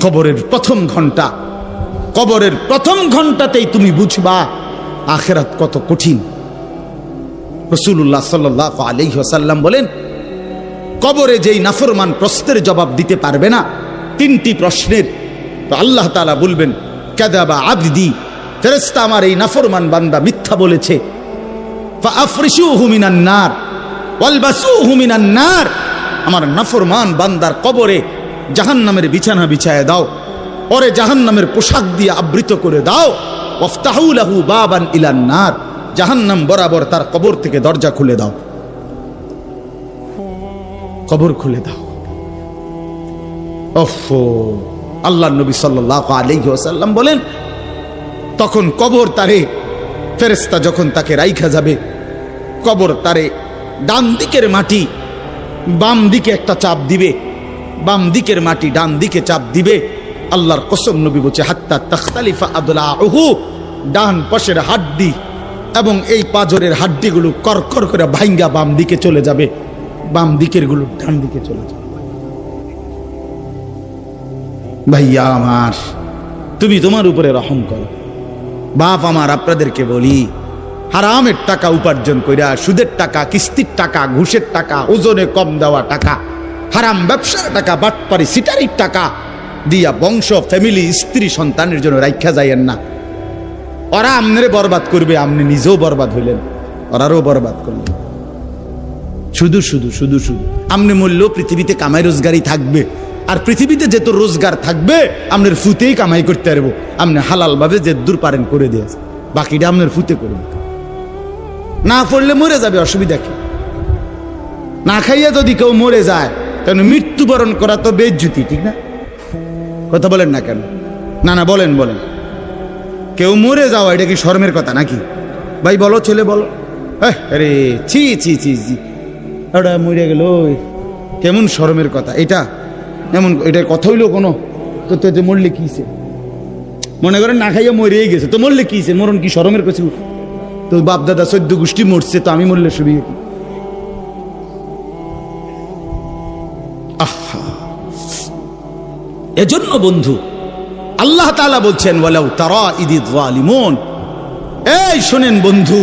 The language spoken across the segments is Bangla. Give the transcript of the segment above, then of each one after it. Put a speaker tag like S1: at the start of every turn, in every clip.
S1: কবরের প্রথম ঘন্টা, কবরের প্রথম ঘন্টাতেই তুমি বুঝবা আখিরাত কত কঠিন। রাসূলুল্লাহ সাল্লাল্লাহু আলাইহি ওয়াসাল্লাম বলেন, কবরে যেই নাফরমান প্রশ্নের জবাব দিতে পারবে না, তিনটি প্রশ্নের, তো আল্লাহ তাআলা বলবেন কাযাবা আবদি, ফেরেশতা আমার এই নাফরমান বান্দা মিথ্যা বলেছে। ফাআফরিশুহু মিনান নার ওয়ালবাসুহু মিনান নার, আমার নাফরমান বান্দার কবরে জাহান্নামের বিছানা বিছায় দাও, ওরে জাহান্নামের পোশাক দিয়ে আবৃত করে দাও। ওয়াফতাহু লাহু বাবান ইলান নার, জাহান্নাম বরাবর তার কবর থেকে দরজা খুলে দাও, কবর খুলে দাও। ওফো, আল্লাহর নবী সাল্লাল্লাহু আলাইহি ওয়াসাল্লাম বলেন, তখন কবর তারে, ফেরেশতা যখন তাকে রাইখা যাবে, কবর তারে ডান দিকের মাটি বাম দিকে একটা চাপ দিবে, বাম দিকের মাটি ডান দিকে চাপ দিবে। আল্লাহর কসম, নবী বলছে হাত্তা তাখতালিফা আদলাউহু, ডান পাশের হাড্ডি এবং এই পাজরের হাড্ডিগুলো করকর করে ভাঙ্গা বাম দিকে চলে যাবে, বাম দিকের গুলো ডান দিকে চলে যাবে। ভাইয়া আমার, তুমি তোমার উপরে রহম করো। বাপ আমার, আপনাদেরকে বলি, হারামের টাকা উপার্জন কইরা, সুদের টাকা, কিস্তির টাকা, ঘুষের টাকা, ওজনে কম দেওয়া টাকা, হারাম ব্যবসার টাকা, বাটপারি সিটারির টাকা দিয়া বংশ, ফ্যামিলি, স্ত্রী, সন্তানের জন্য রাইখা যাইয়েন না। ওরা আমনে বরবাদ করবে, আপনি নিজেও বরবাদ হইলেন, ওরারও বরবাদ করলেন। শুধু শুধু শুধু শুধু আপনি মূল্য পৃথিবীতে কামাই রোজগারই থাকবে, আর পৃথিবীতে যেত রোজগার থাকবে আপনার ফুতেই কামাই করতে পারবো। আপনি হালাল ভাবে যে দূর পারেন করে দিয়েছে, বাকিটা আপনার ফুতে করবে। না পড়লে মরে যাবে, অসুবিধা কি? না খাইয়া যদি কেউ মরে যায়, তাহলে মৃত্যুবরণ করা তো বেজ্জুতি, ঠিক না? কথা বলেন না কেন? না না, বলেন বলেন। কেউ মরে যাওয়া এটা কি শরমের কথা নাকি? ভাই বলো, ছেলে বলো। আরে ছি ছি ছি ছি, ওটা মরে গেল, কেমন শরমের কথা এটা? এমন এটার কথা হইলো কোনো? তো মরলে কিছে? মনে করেন না খাইয়া মরেই গেছে, তো মরলে কিছে? মরণ কি শরমের কিছু? তো বাপ দাদা 14 গোষ্ঠী মরছে, তো আমি মরলে সুবিধা কি? আহা, এজন্য বন্ধু আল্লাহ তাআলা বলছেন ওয়ালাউ তারা ইদিয যালিমুন, এই শুনেন বন্ধু,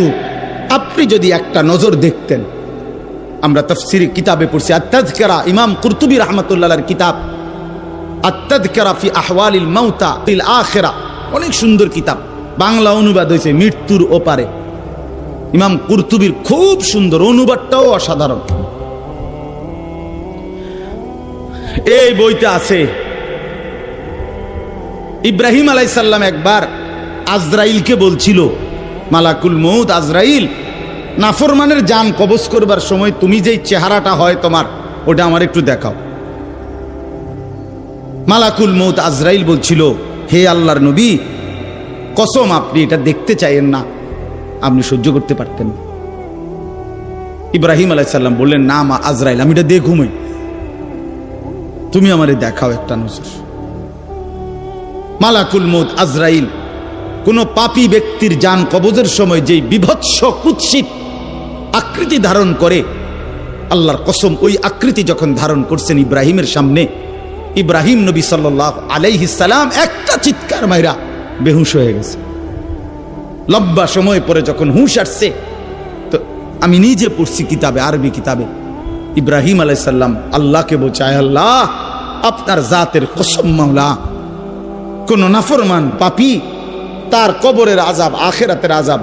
S1: আপনি যদি একটা নজর দেখতেন, আমরা তাফসীর কিতাবে পড়ছি আত-তাযকিরা, ইমাম কুরতুবী রাহমাতুল্লাহ আলাইহির কিতাব আত-তাযকিরা ফি আহওয়ালিল মাউতা ফিল আখিরা, অনেক সুন্দর কিতাব, বাংলা অনুবাদ হয়েছে মৃত্যুর ওপারে। ইমাম কুরতুবীর খুব সুন্দর, অনুবাদটাও অসাধারণ। এই বইতে আছে ইব্রাহিম আলাইহিস সালাম একবার আজরাইলকে বলছিল, মালাকুল মউত আজরাইল, নাফরমানের জান কবজ করবার সময় তুমি যেই চেহারাটা হয় তোমার, ওটা আমার একটু দেখাও। মালাকুল মউত আজরাইল বলছিল, হে আল্লাহর নবী, কসম আপনি এটা দেখতে চাইেন না, আপনি সহ্য করতে পারতেন না। ইব্রাহিম আলাইহিস সালাম বললেন, না মা আজরাইল, আমি এটা দেখুমই, তুমি আমারে দেখাও একটা নজর। মালাকুল মউত আজরাইল কোন পাপী ব্যক্তির জান কবজের সময় যেই বিভৎস কুৎসিত আকৃতি ধারণ করে, আল্লাহর কসম ওই আকৃতি যখন ধারণ করছেন ইব্রাহিমের সামনে, ইব্রাহিম নবী সাল্লাল্লাহু আলাইহিস সালাম একটা চিৎকার মাইরা বেহুশ হয়ে গেছে। লম্বা সময় পরে যখন হুঁশ আসছে, তো আমি নিজে পড়ছি কিতাবে, আরবি কিতাবে, ইব্রাহিম আলাইহিস সালাম আল্লাহকে বলছে, আয় আল্লাহ, আপনার জাতের কসম মাওলা, কোন নাফরমান পাপী তার কবরের আযাব, আখিরাতের আযাব